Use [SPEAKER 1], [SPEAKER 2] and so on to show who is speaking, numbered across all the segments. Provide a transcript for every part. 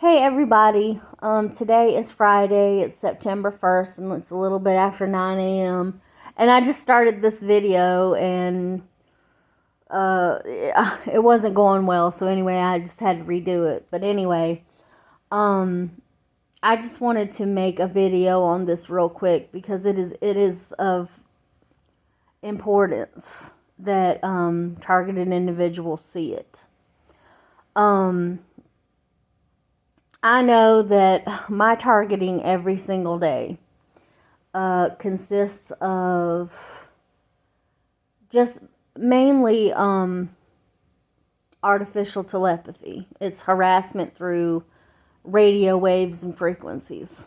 [SPEAKER 1] Hey everybody, today is Friday, it's September 1st, and it's a little bit after 9 a.m. And I just started this video, and it wasn't going well, so anyway, I just had to redo it. But anyway, um, I just wanted to make a video on this real quick, because it is of importance that targeted individuals see it. I know that my targeting every single day consists of just mainly artificial telepathy. It's harassment through radio waves and frequencies.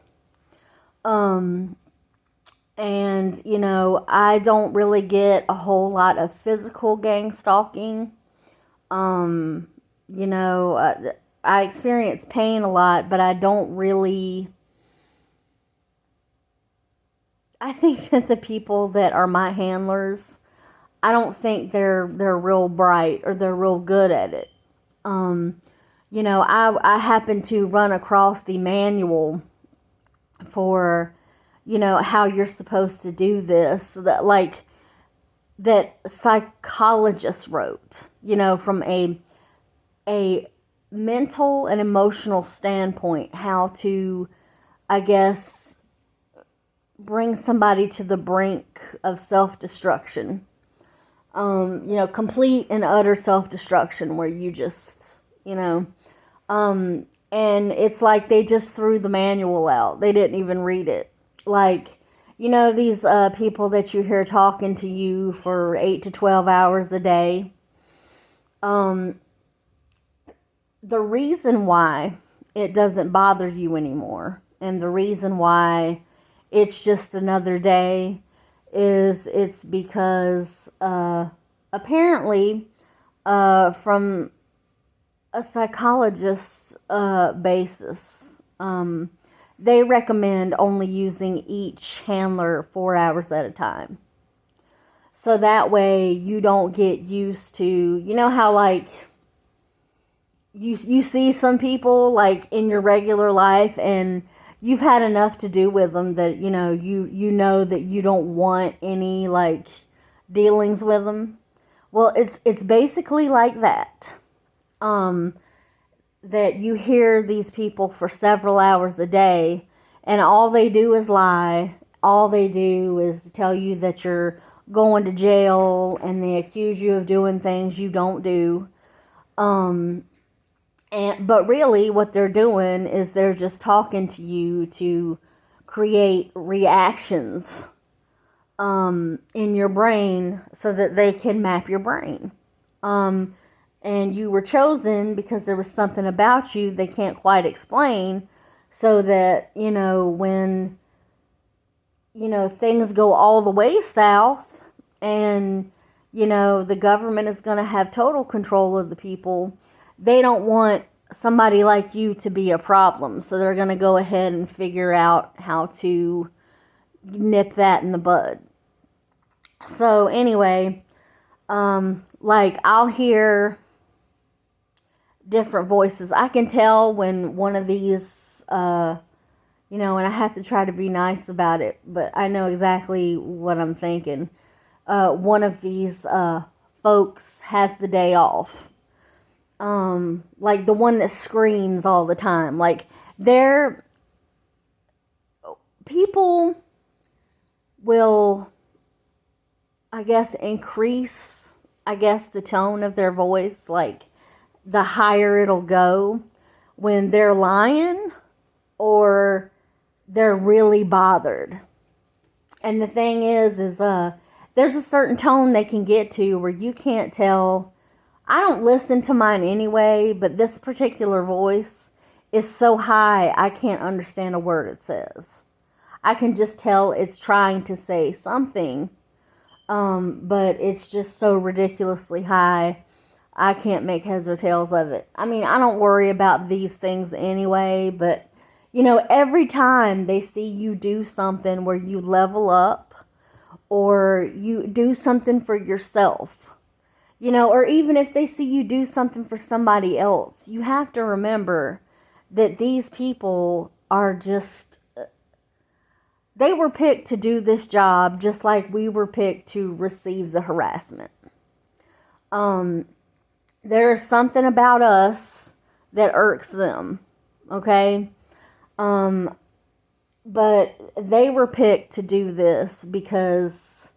[SPEAKER 1] And, I don't really get a whole lot of physical gang stalking. I experience pain a lot, but I don't really. I think that the people that are my handlers, I don't think they're real bright or they're real good at it. I happen to run across the manual for, how you're supposed to do this, that psychologists wrote, from a mental and emotional standpoint, how to, I guess, bring somebody to the brink of self-destruction. Complete and utter self-destruction, where you just, and it's like they just threw the manual out. They didn't even read it. Like, these people that you hear talking to you for 8 to 12 hours a day. The reason why it doesn't bother you anymore, and the reason why it's just another day, is it's because apparently from a psychologist's basis, they recommend only using each handler 4 hours at a time. So that way you don't get used to, how like you see some people like in your regular life, and you've had enough to do with them that you know that you don't want any like dealings with them. Well, it's basically like that. That you hear these people for several hours a day, and all they do is lie. All they do is tell you that you're going to jail, and they accuse you of doing things you don't do. But really what they're doing is they're just talking to you to create reactions in your brain so that they can map your brain. And you were chosen because there was something about you they can't quite explain, so that, when, things go all the way south, and, the government is going to have total control of the people, they don't want somebody like you to be a problem. So they're going to go ahead and figure out how to nip that in the bud. So anyway, I'll hear different voices. I can tell when one of these, and I have to try to be nice about it, but I know exactly what I'm thinking. One of these folks has the day off. Like the one that screams all the time. Like, people will, I guess, increase, the tone of their voice, like the higher it'll go when they're lying or they're really bothered. And the thing is there's a certain tone they can get to where you can't tell. I don't listen to mine anyway, but this particular voice is so high I can't understand a word it says. I can just tell it's trying to say something, but it's just so ridiculously high I can't make heads or tails of it. I mean, I don't worry about these things anyway, but, every time they see you do something where you level up, or you do something for yourself, or even if they see you do something for somebody else, you have to remember that these people are just, they were picked to do this job just like we were picked to receive the harassment. There's something about us that irks them, okay? But they were picked to do this because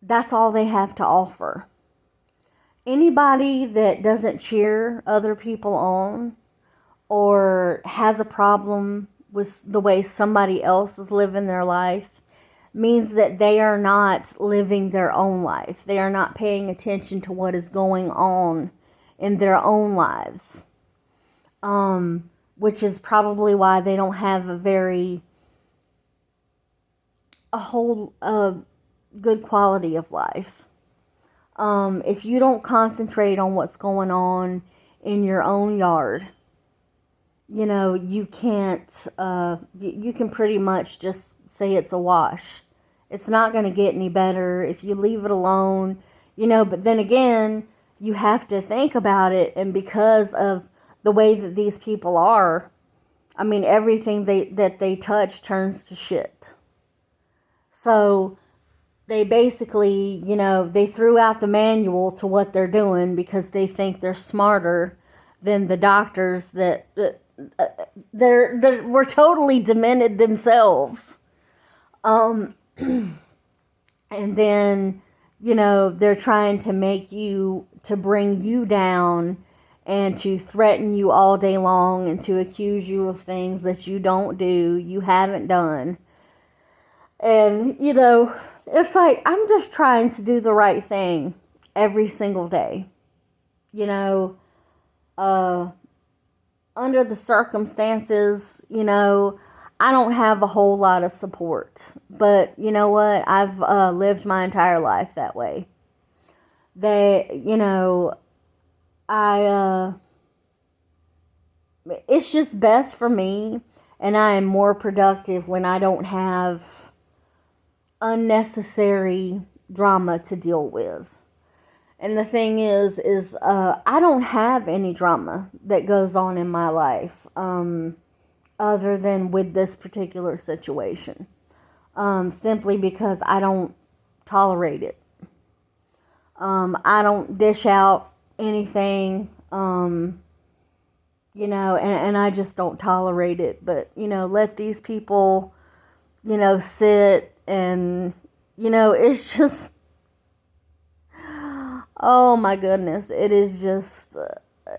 [SPEAKER 1] that's all they have to offer. Anybody that doesn't cheer other people on or has a problem with the way somebody else is living their life means that they are not living their own life. They are not paying attention to what is going on in their own lives. Which is probably why they don't have a whole good quality of life. If you don't concentrate on what's going on in your own yard, you know, you can't, you can pretty much just say it's a wash. It's not going to get any better if you leave it alone, you know, but then again, you have to think about it, and because of the way that these people are, I mean, everything that they touch turns to shit. So they basically, you know, they threw out the manual to what they're doing because they think they're smarter than the doctors that were totally demented themselves. And then, you know, they're trying to make you, to bring you down and to threaten you all day long and to accuse you of things that you don't do, you haven't done. And, you know, it's like, I'm just trying to do the right thing every single day. You know, under the circumstances, you know, I don't have a whole lot of support. But you know what? I've lived my entire life that way. You know, it's just best for me, and I am more productive when I don't have unnecessary drama to deal with. And the thing is I don't have any drama that goes on in my life, other than with this particular situation, simply because I don't tolerate it. I don't dish out anything, you know, and I just don't tolerate it. But, you know, let these people, you know, sit and, you know, it's just, oh my goodness, it is just,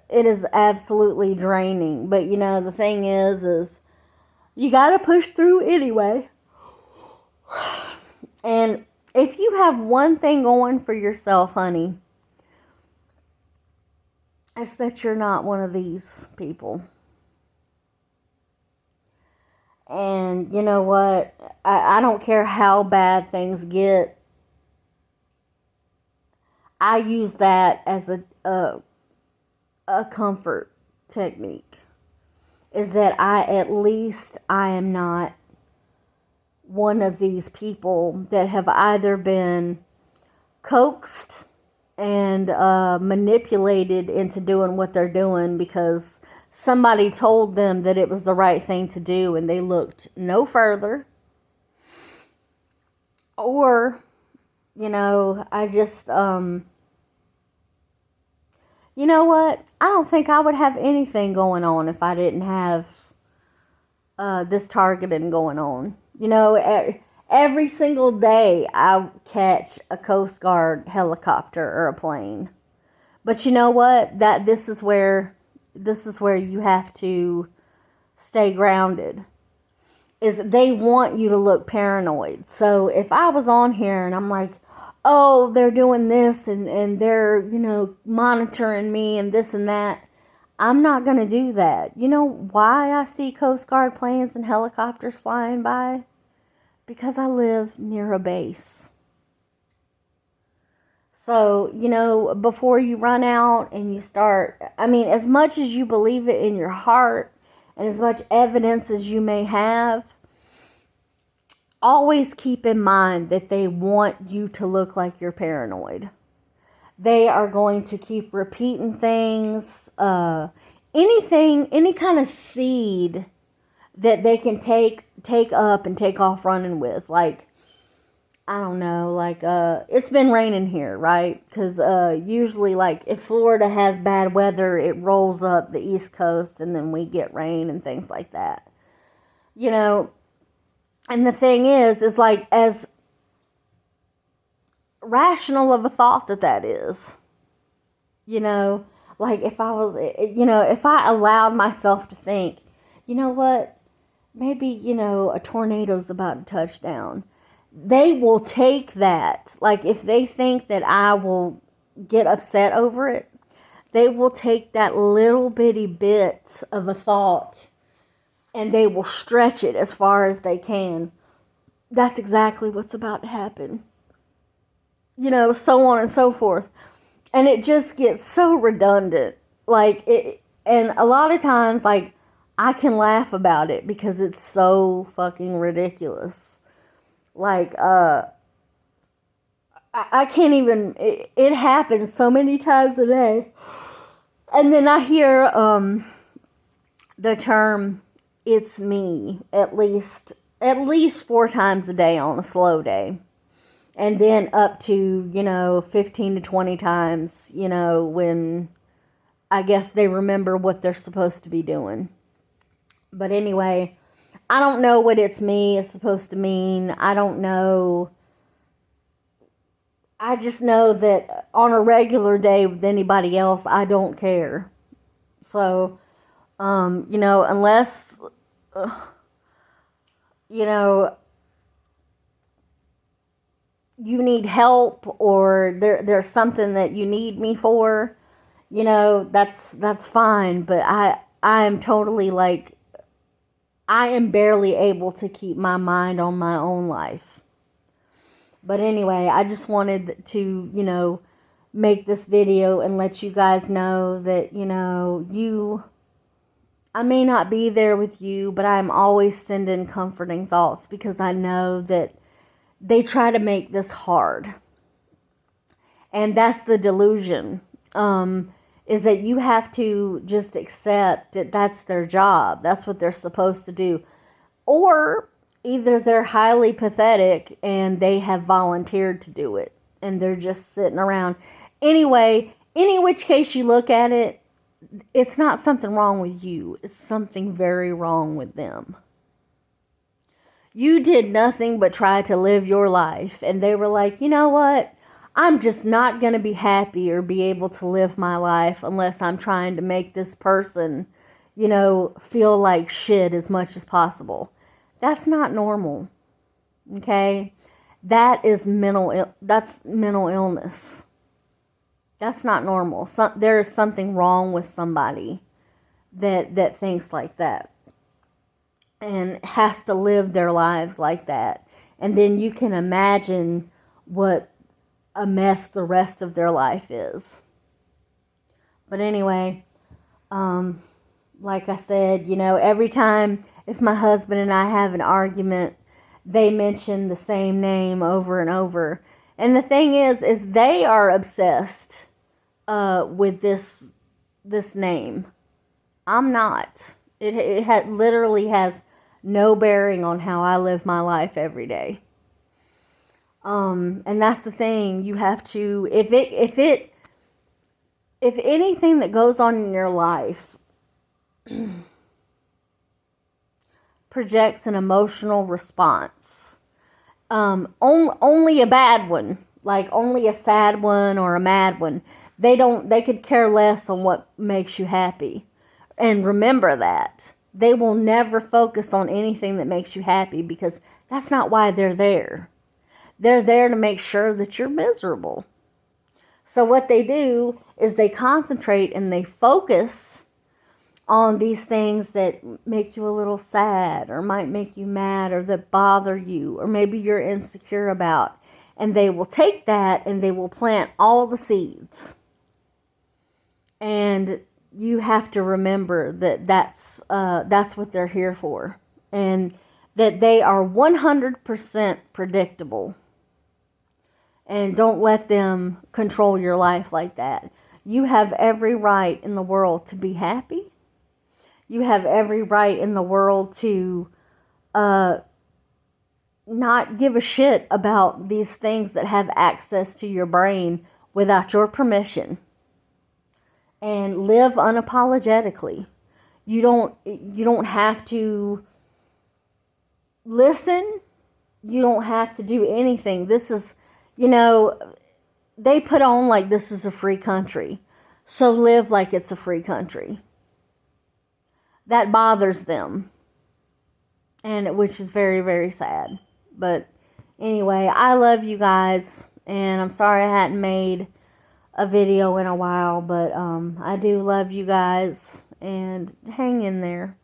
[SPEAKER 1] it is absolutely draining. But, you know, the thing is you gotta push through anyway. And if you have one thing going for yourself, honey, it's that you're not one of these people. And you know what? I don't care how bad things get. I use that as a comfort technique. Is that at least I am not one of these people that have either been coaxed and manipulated into doing what they're doing because somebody told them that it was the right thing to do and they looked no further. Or, you know, I just, you know what? I don't think I would have anything going on if I didn't have this targeting going on. You know, every single day I catch a Coast Guard helicopter or a plane. But you know what? This is where you have to stay grounded. Is they want you to look paranoid. So if I was on here and I'm like, oh, they're doing this and they're, you know, monitoring me and this and that, I'm not going to do that. You know why I see Coast Guard planes and helicopters flying by? Because I live near a base. So, you know, before you run out and you start, I mean, as much as you believe it in your heart and as much evidence as you may have, always keep in mind that they want you to look like you're paranoid. They are going to keep repeating things anything, any kind of seed that they can take up and take off running with. Like, I don't know, like, it's been raining here, right? Because usually, like, if Florida has bad weather, it rolls up the East Coast, and then we get rain and things like that. You know, and the thing is like, as rational of a thought that is, you know, like, if I was, if I allowed myself to think, you know what, maybe, a tornado's about to touch down. They will take that. Like, if they think that I will get upset over it, they will take that little bitty bit of a thought and they will stretch it as far as they can. That's exactly what's about to happen. So on and so forth. And it just gets so redundant. Like, and a lot of times, like, I can laugh about it because it's so fucking ridiculous. Like, I can't even, it happens so many times a day. And then I hear the term, it's me, at least 4 times a day on a slow day. And then up to, 15 to 20 times, when I guess they remember what they're supposed to be doing. But anyway, I don't know what it's me is supposed to mean. I don't know. I just know that on a regular day with anybody else, I don't care. So, unless, you need help or there's something that you need me for, that's fine. But I am totally, like, I am barely able to keep my mind on my own life. But anyway, I just wanted to, make this video and let you guys know that, I may not be there with you, but I'm always sending comforting thoughts because I know that they try to make this hard. And that's the delusion, is that you have to just accept that that's their job. That's what they're supposed to do. Or either they're highly pathetic and they have volunteered to do it and they're just sitting around. Anyway, any which case you look at it, it's not something wrong with you. It's something very wrong with them. You did nothing but try to live your life. And they were like, you know what? I'm just not going to be happy or be able to live my life unless I'm trying to make this person, feel like shit as much as possible. That's not normal. Okay? That's mental illness. That's not normal. There is something wrong with somebody that thinks like that and has to live their lives like that. And then you can imagine what a mess the rest of their life is. But anyway, like I said, every time if my husband and I have an argument, they mention the same name over and over. And the thing is they are obsessed with this name. I'm not. It literally has no bearing on how I live my life every day. And that's the thing. You have to, if anything that goes on in your life projects an emotional response, only a bad one, like only a sad one or a mad one, they could care less on what makes you happy. And remember that. They will never focus on anything that makes you happy because that's not why they're there. They're there to make sure that you're miserable. So what they do is they concentrate and they focus on these things that make you a little sad or might make you mad or that bother you or maybe you're insecure about. And they will take that and they will plant all the seeds. And you have to remember that that's what they're here for. And that they are 100% predictable. And don't let them control your life like that. You have every right in the world to be happy. you have every right in the world to not give a shit about these things that have access to your brain without your permission, and live unapologetically. You don't have to listen. You don't have to do anything. This is, they put on like this is a free country. So live like it's a free country. That bothers them. And which is very, very sad. But anyway, I love you guys. And I'm sorry I hadn't made a video in a while. But I do love you guys. And hang in there.